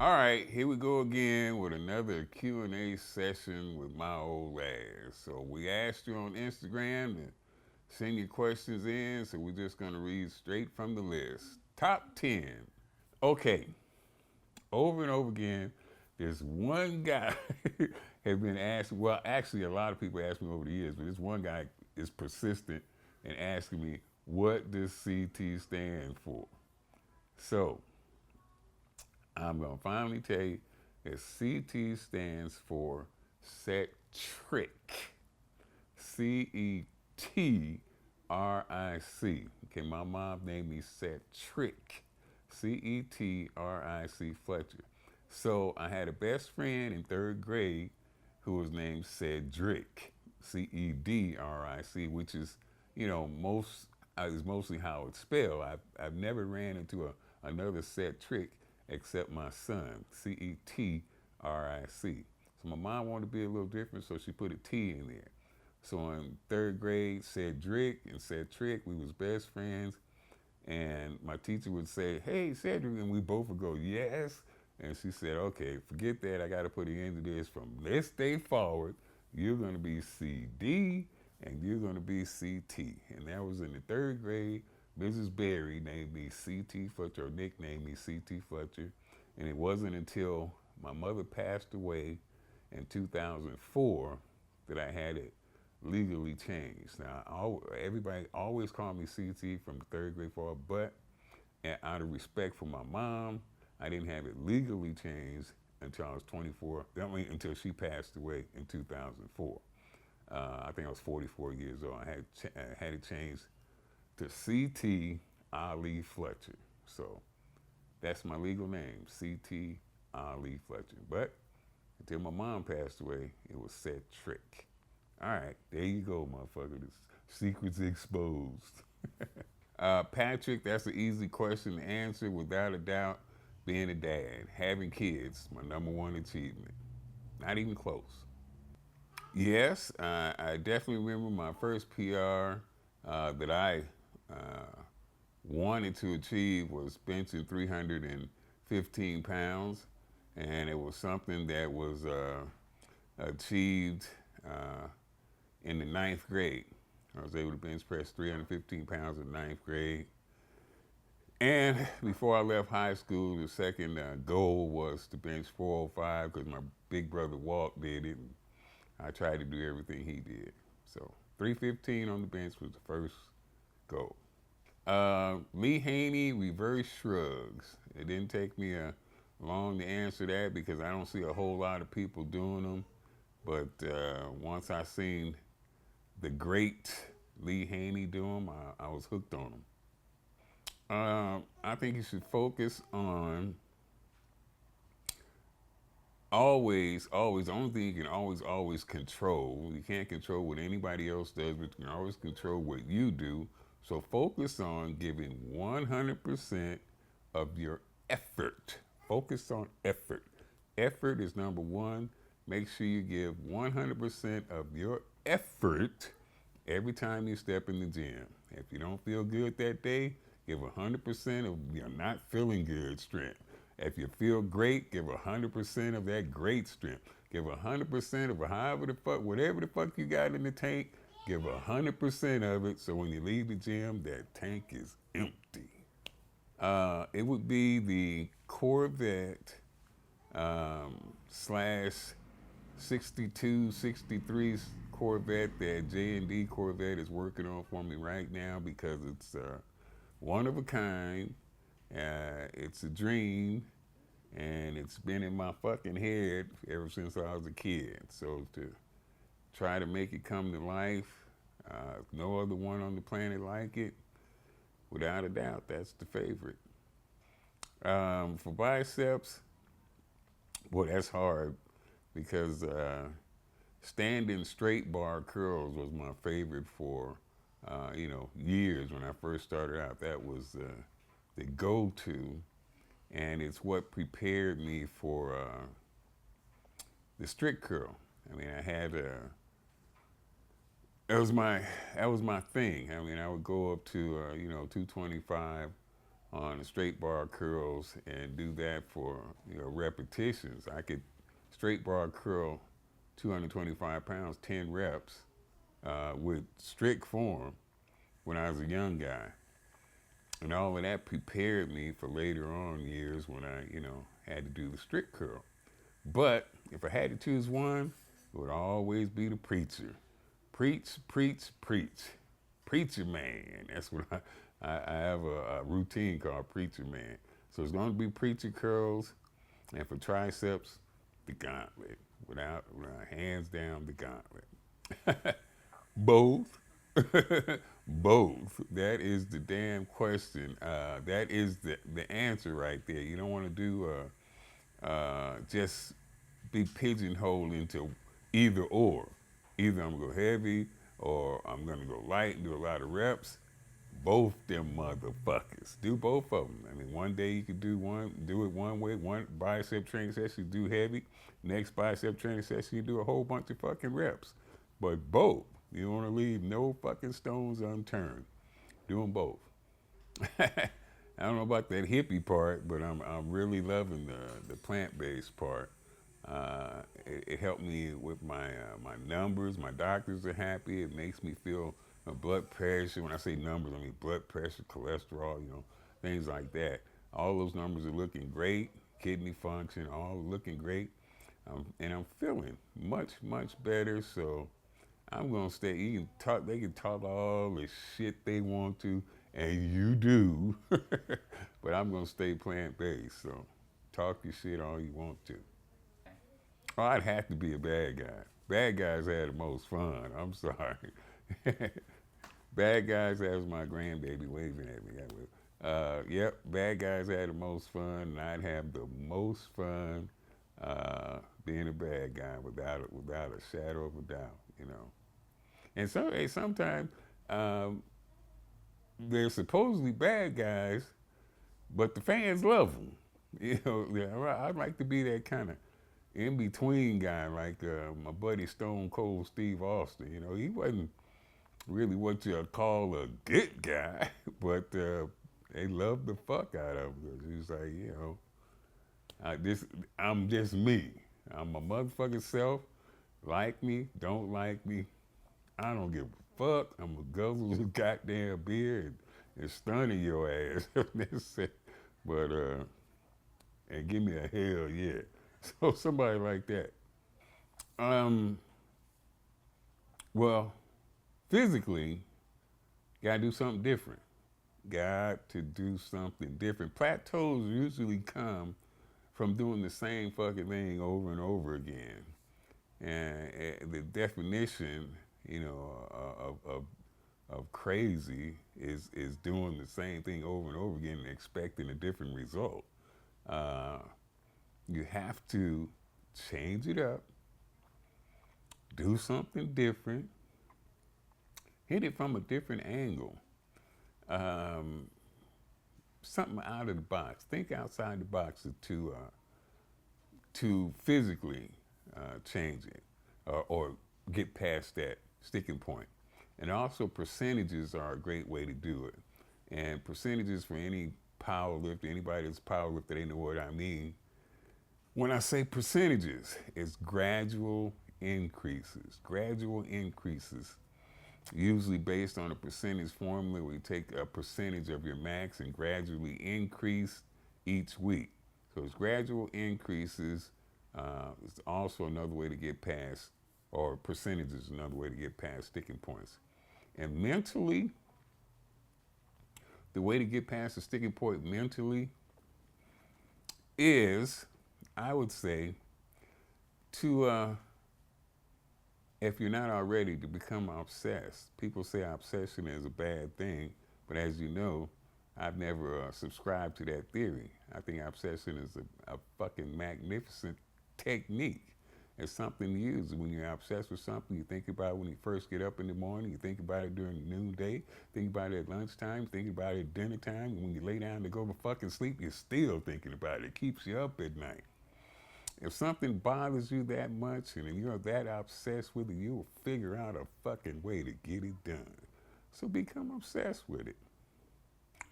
All right, here we go again with another Q&A session with my old ass. So we asked you on Instagram to send your questions in, so we're just going to read straight from the list. Top 10. Okay, over and over again, this one guy has been asked, well, actually a lot of people ask me over the years, but this one guy is persistent in asking me, what does CT stand for? So, I'm going to finally tell you that CT stands for set trick. CETRIC. Okay, my mom named me Set Trick. CETRIC Fletcher. So I had a best friend in third grade who was named Cedric. CEDRIC, which is, is mostly how it's spelled. I've never ran into another Set Trick except my son, CETRIC. So my mom wanted to be a little different, so she put a T in there. So in third grade, Cedric and Cedric, we was best friends. And my teacher would say, hey, Cedric, and we both would go, yes. And she said, okay, forget that. I got to put an end to this. From this day forward, you're going to be CD and you're going to be CT. And that was in the third grade. Mrs. Berry named me CT Fletcher, or nicknamed me CT Fletcher. And it wasn't until my mother passed away in 2004 that I had it legally changed. Now, everybody always called me CT from the third grade forward, but out of respect for my mom, I didn't have it legally changed until I was 24. Until she passed away in 2004. I think I was 44 years old. I had it changed to CT Ali Fletcher. So that's my legal name, CT Ali Fletcher. But until my mom passed away, it was Set Trick. All right, there you go, motherfucker. The secret's exposed. Patrick, that's an easy question to answer without a doubt. Being a dad, having kids, my number one achievement. Not even close. Yes, I definitely remember my first PR that I wanted to achieve was benching 315 pounds. And it was something that was achieved in the ninth grade. I was able to bench press 315 pounds in ninth grade. And before I left high school, the second goal was to bench 405 because my big brother Walt did it. And I tried to do everything he did. So 315 on the bench was the first goal. Lee Haney, reverse shrugs. It didn't take me long to answer that because I don't see a whole lot of people doing them. But once I seen the great Lee Haney do them, I was hooked on them. I think you should focus on always, the only thing you can always control. You can't control what anybody else does, but you can always control what you do. So focus on giving 100% of your effort. Focus on effort. Effort is number one. Make sure you give 100% of your effort every time you step in the gym. If you don't feel good that day, give 100% of your not feeling good strength. If you feel great, give 100% of that great strength. Give 100% of however the fuck, whatever the fuck you got in the tank, give 100% of it so when you leave the gym, that tank is empty. It would be the Corvette slash 62, 63 Corvette that J&D Corvette is working on for me right now because it's one of a kind. It's a dream, and it's been in my fucking head ever since I was a kid. So to try to make it come to life, no other one on the planet like it, without a doubt, that's the favorite. For biceps, boy, that's hard because standing straight bar curls was my favorite for years when I first started out. That was the go-to, and it's what prepared me for the strict curl. I mean, I had that was my thing. I mean, I would go up to 225 on the straight bar curls and do that for repetitions. I could straight bar curl 225 pounds, 10 reps with strict form when I was a young guy. And all of that prepared me for later on years when I, had to do the strict curl. But if I had to choose one, it would always be the preacher. Preach, preach, preach. Preacher man. That's what I have a routine called Preacher Man. So it's going to be preacher curls, and for triceps, the gauntlet. Without hands down, the gauntlet. Both. Both. That is the damn question. That is the answer right there. You don't want to do just be pigeonholed into either or. Either I'm going to go heavy or I'm going to go light and do a lot of reps. Both them motherfuckers. Do both of them. I mean, one day you could do it one way, one bicep training session, you do heavy. Next bicep training session, you do a whole bunch of fucking reps. But both. You don't want to leave no fucking stones unturned. Do them both. I don't know about that hippie part, but I'm really loving the plant-based part. It helped me with my numbers. My doctors are happy. It makes me feel blood pressure. When I say numbers, I mean blood pressure, cholesterol, things like that. All those numbers are looking great. Kidney function, all looking great. And I'm feeling much, much better. So I'm gonna stay. They can talk all the shit they want to, and you do. But I'm gonna stay plant-based. So talk your shit all you want to. Oh, I'd have to be a bad guy. Bad guys had the most fun. I'm sorry. Bad guys, that was my grandbaby waving at me. Yep, bad guys had the most fun, and I'd have the most fun being a bad guy without a shadow of a doubt, And sometimes they're supposedly bad guys, but the fans love them. I'd like to be that kind of in-between guy, like my buddy Stone Cold Steve Austin. He wasn't really what you'd call a good guy, but they loved the fuck out of him because he was like, I'm just me. I'm my motherfucking self. Like me, don't like me, I don't give a fuck. I'm gonna guzzle this goddamn beer and stun your ass. But and give me a hell yeah. So somebody like that. Well, physically, gotta do something different. Got to do something different. Plateaus usually come from doing the same fucking thing over and over again. And the definition, of crazy is doing the same thing over and over again and expecting a different result. You have to change it up, do something different, hit it from a different angle, something out of the box. Think outside the box to physically change it or get past that sticking point. And also percentages are a great way to do it. And percentages for any power lifter, anybody that's power lifter, they know what I mean. When I say percentages, it's gradual increases. Gradual increases, usually based on a percentage formula where you take a percentage of your max and gradually increase each week. So it's gradual increases. It's also another way to get past, or percentages is another way to get past sticking points. And mentally, the way to get past the sticking point mentally is, I would say, to, if you're not already, to become obsessed. People say obsession is a bad thing, but as you know, I've never subscribed to that theory. I think obsession is a fucking magnificent technique. It's something to use. When you're obsessed with something, you think about it when you first get up in the morning, you think about it during noonday, think about it at lunchtime, think about it at dinner time, and when you lay down to go to fucking sleep, you're still thinking about it. It keeps you up at night. If something bothers you that much and you're that obsessed with it, you'll figure out a fucking way to get it done. So become obsessed with it.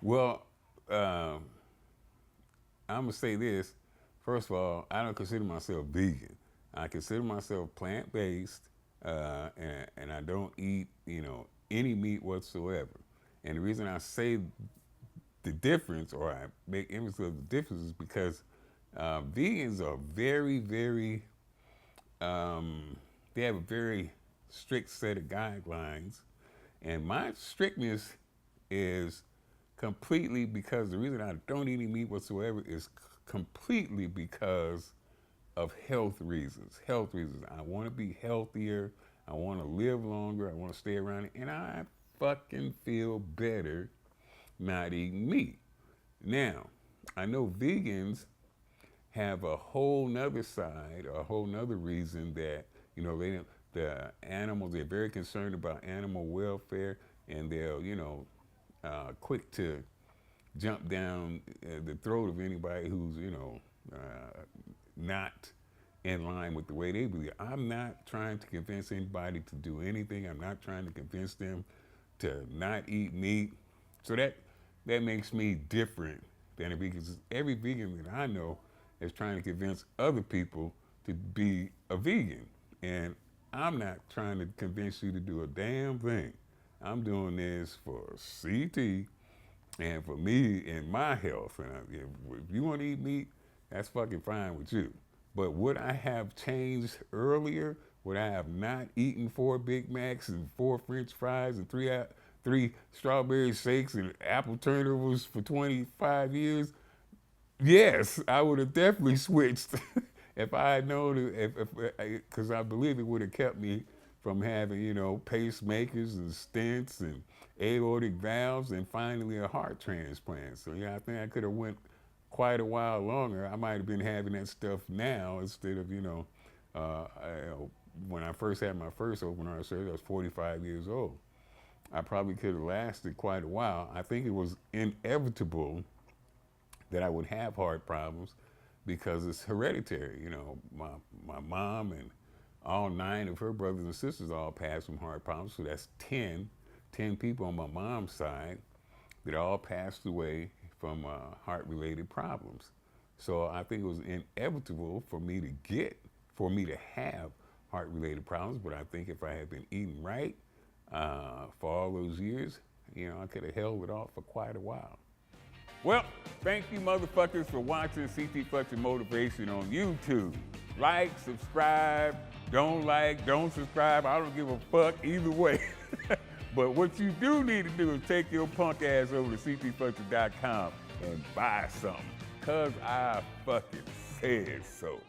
Well, I'm gonna say this. First of all, I don't consider myself vegan. I consider myself plant-based, and I don't eat, any meat whatsoever. And the reason I say the difference, or I make emphasis of the difference, is because vegans are very, very, they have a very strict set of guidelines. And my strictness is completely because the reason I don't eat any meat whatsoever is completely because of health reasons. Health reasons. I want to be healthier. I want to live longer. I want to stay around it. And I fucking feel better not eating meat. Now, I know vegans have a whole nother side, a whole nother reason that, the animals, they're very concerned about animal welfare, and they'll, quick to jump down the throat of anybody who's, not in line with the way they believe. I'm not trying to convince anybody to do anything. I'm not trying to convince them to not eat meat. So that makes me different than a vegan. Every vegan that I know is trying to convince other people to be a vegan. And I'm not trying to convince you to do a damn thing. I'm doing this for CT and for me and my health. And if you want to eat meat, that's fucking fine with you. But would I have changed earlier? Would I have not eaten 4 Big Macs and 4 French fries and 3 strawberry shakes and apple turnovers for 25 years? Yes, I would have definitely switched if I had known, because I believe it would have kept me from having, pacemakers and stents and aortic valves and finally a heart transplant. So yeah, I think I could have went quite a while longer. I might have been having that stuff now instead of, when I first had my first open heart surgery, I was 45 years old. I probably could have lasted quite a while. I think it was inevitable that I would have heart problems because it's hereditary. My mom and all 9 of her brothers and sisters all passed from heart problems. So that's 10 people on my mom's side that all passed away from heart-related problems. So I think it was inevitable for me to have heart-related problems. But I think if I had been eating right for all those years, I could have held it off for quite a while. Well, thank you motherfuckers for watching CT Fletcher Motivation on YouTube. Like, subscribe, don't subscribe. I don't give a fuck either way. But what you do need to do is take your punk ass over to ctfletcher.com and buy something. Cause I fucking said so.